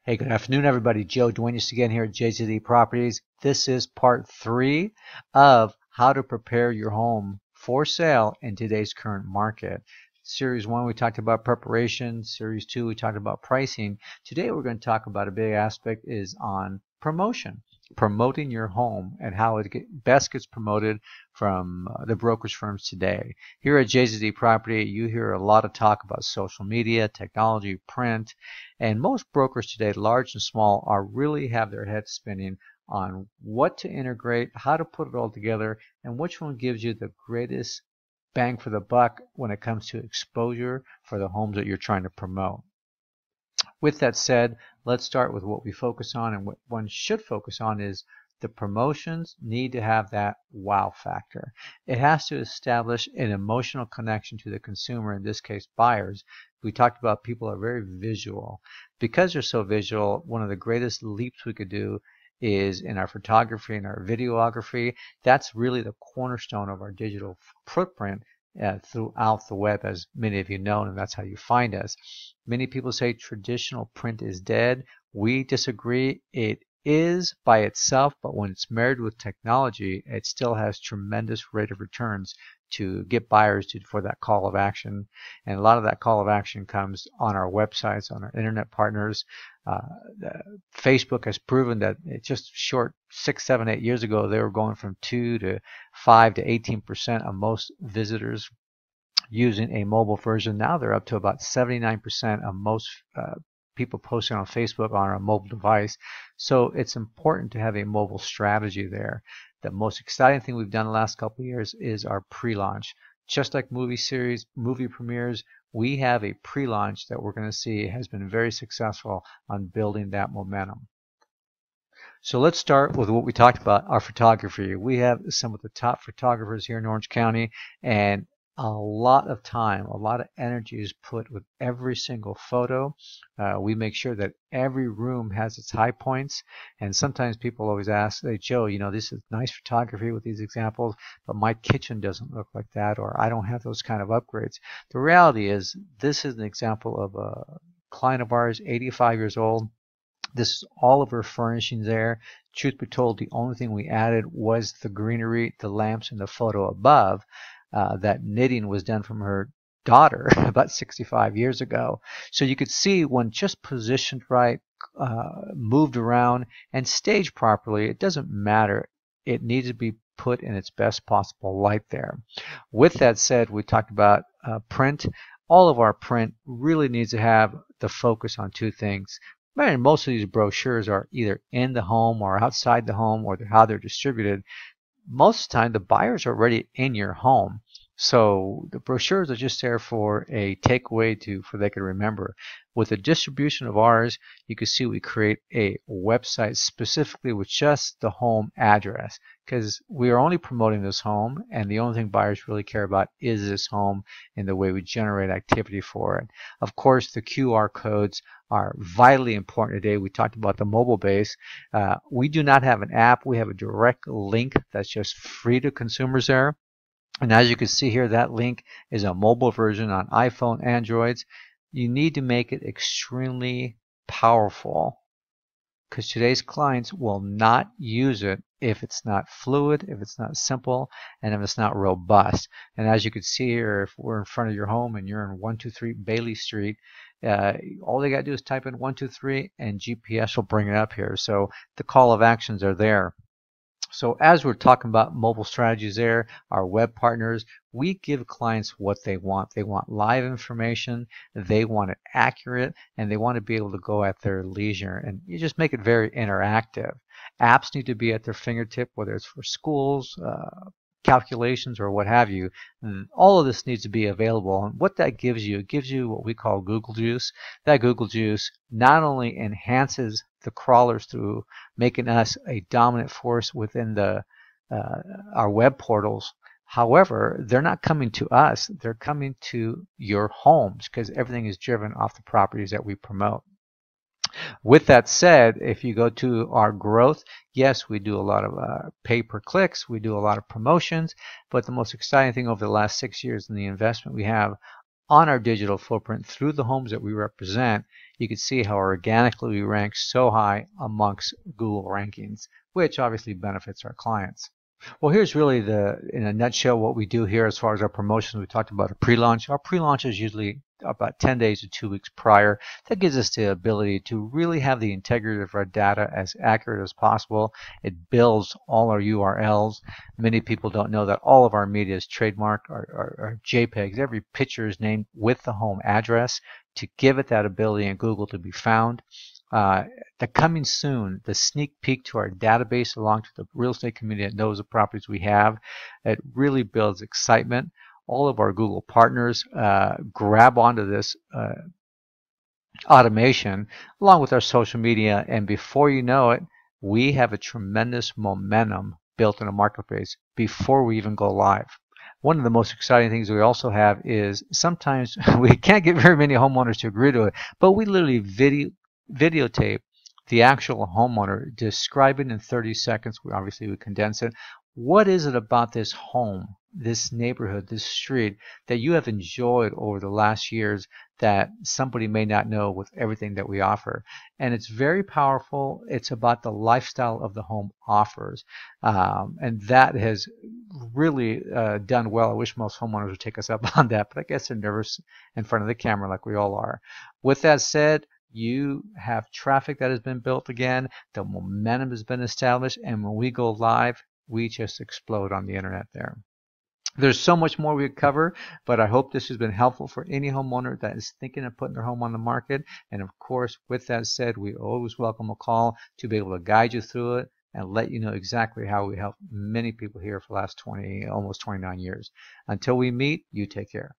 Hey, good afternoon, everybody. Joe Duenas again here at JZD Properties. This is part 3 of how to prepare your home for sale in today's current market. Series 1, we talked about preparation. Series 2, we talked about pricing. Today, we're going to talk about a big aspect is on promotion. Promoting your home and how it best gets promoted from the brokerage firms today. Here at JZD Property, you hear a lot of talk about social media, technology, print, and most brokers today, large and small, are really have their heads spinning on what to integrate, how to put it all together, and which one gives you the greatest bang for the buck when it comes to exposure for the homes that you're trying to promote. With that said, let's start with what we focus on, and what one should focus on is the promotions need to have that wow factor. It has to establish an emotional connection to the consumer, in this case buyers. We talked about people are very visual. Because they're so visual, one of the greatest leaps we could do is in our photography and our videography. That's really the cornerstone of our digital footprint throughout the web, as many of you know, and that's how you find us. Many people say traditional print is dead. We disagree. It is by itself, but when it's married with technology, it still has tremendous rate of returns to get buyers for that call of action. And a lot of that call of action comes on our websites, on our internet partners. Facebook has proven that it just short 6, 7, 8 years ago, they were going from 2 to 5 to 18% of most visitors using a mobile version. Now they're up to about 79% of most people posting on Facebook on a mobile device. So it's important to have a mobile strategy there. The most exciting thing we've done the last couple of years is our pre-launch. Just like movie series, movie premieres, we have a pre-launch that we're going to see has been very successful on building that momentum. So let's start with what we talked about, our photography. We have some of the top photographers here in Orange County, and a lot of time, a lot of energy is put with every single photo. We make sure that every room has its high points, and sometimes people always ask, hey Joe, you know, this is nice photography with these examples, but my kitchen doesn't look like that, or I don't have those kind of upgrades. The reality is this is an example of a client of ours, 85 years old. This is all of her furnishings there. Truth be told, the only thing we added was the greenery, the lamps, and the photo above. That knitting was done from her daughter about 65 years ago. So you could see when just positioned right, moved around, and staged properly, it doesn't matter. It needs to be put in its best possible light there. With that said, we talked about print. All of our print really needs to have the focus on two things. Man, most of these brochures are either in the home or outside the home, or how they're distributed. Most of the time the buyers are already in your home, so the brochures are just there for a takeaway for they can remember. With the distribution of ours, you can see we create a website specifically with just the home address, because we are only promoting this home, and the only thing buyers really care about is this home and the way we generate activity for it. Of course, the QR codes are vitally important today. We talked about the mobile base. We do not have an app. We have a direct link that's just free to consumers there. And as you can see here, that link is a mobile version on iPhone, Androids. You need to make it extremely powerful, because today's clients will not use it if it's not fluid, if it's not simple, and if it's not robust. And as you can see here, if we're in front of your home and you're in 123 Bailey Street, all they got to do is type in 123 and GPS will bring it up here. So the call of actions are there. So as we're talking about mobile strategies there, our web partners, we give clients what they want. They want live information, they want it accurate, and they want to be able to go at their leisure. And you just make it very interactive. Apps need to be at their fingertip, whether it's for schools, calculations, or what have you. And all of this needs to be available. And what that gives you, it gives you what we call Google Juice. That Google Juice not only enhances the crawlers through making us a dominant force within our web portals. However, they're not coming to us. They're coming to your homes, because everything is driven off the properties that we promote. With that said, if you go to our growth, yes, we do a lot of pay-per-clicks, we do a lot of promotions, but the most exciting thing over the last 6 years in the investment we have on our digital footprint through the homes that we represent, you can see how organically we rank so high amongst Google rankings, which obviously benefits our clients. Well, here's really in a nutshell, what we do here as far as our promotions. We talked about a pre-launch. Our pre-launch is usually about 10 days to 2 weeks prior. That gives us the ability to really have the integrity of our data as accurate as possible. It builds all our URLs. Many people don't know that all of our media is trademarked, our JPEGs. Every picture is named with the home address to give it that ability in Google to be found. The coming soon, the sneak peek to our database along to the real estate community that knows the properties we have. It really builds excitement. All of our Google partners grab onto this automation along with our social media, and before you know it, we have a tremendous momentum built in a marketplace before we even go live. One of the most exciting things we also have is sometimes we can't get very many homeowners to agree to it, but we literally videotape the actual homeowner, describe it in 30 seconds. Obviously we condense it. What is it about this home, this neighborhood, this street that you have enjoyed over the last years that somebody may not know with everything that we offer? And it's very powerful. It's about the lifestyle of the home offers. And that has really done well. I wish most homeowners would take us up on that, but I guess they're nervous in front of the camera like we all are. With that said, you have traffic that has been built again, the momentum has been established, and when we go live, we just explode on the internet there. There's so much more we could cover, but I hope this has been helpful for any homeowner that is thinking of putting their home on the market. And of course, with that said, we always welcome a call to be able to guide you through it and let you know exactly how we help many people here for the last almost 29 years. Until we meet, you take care.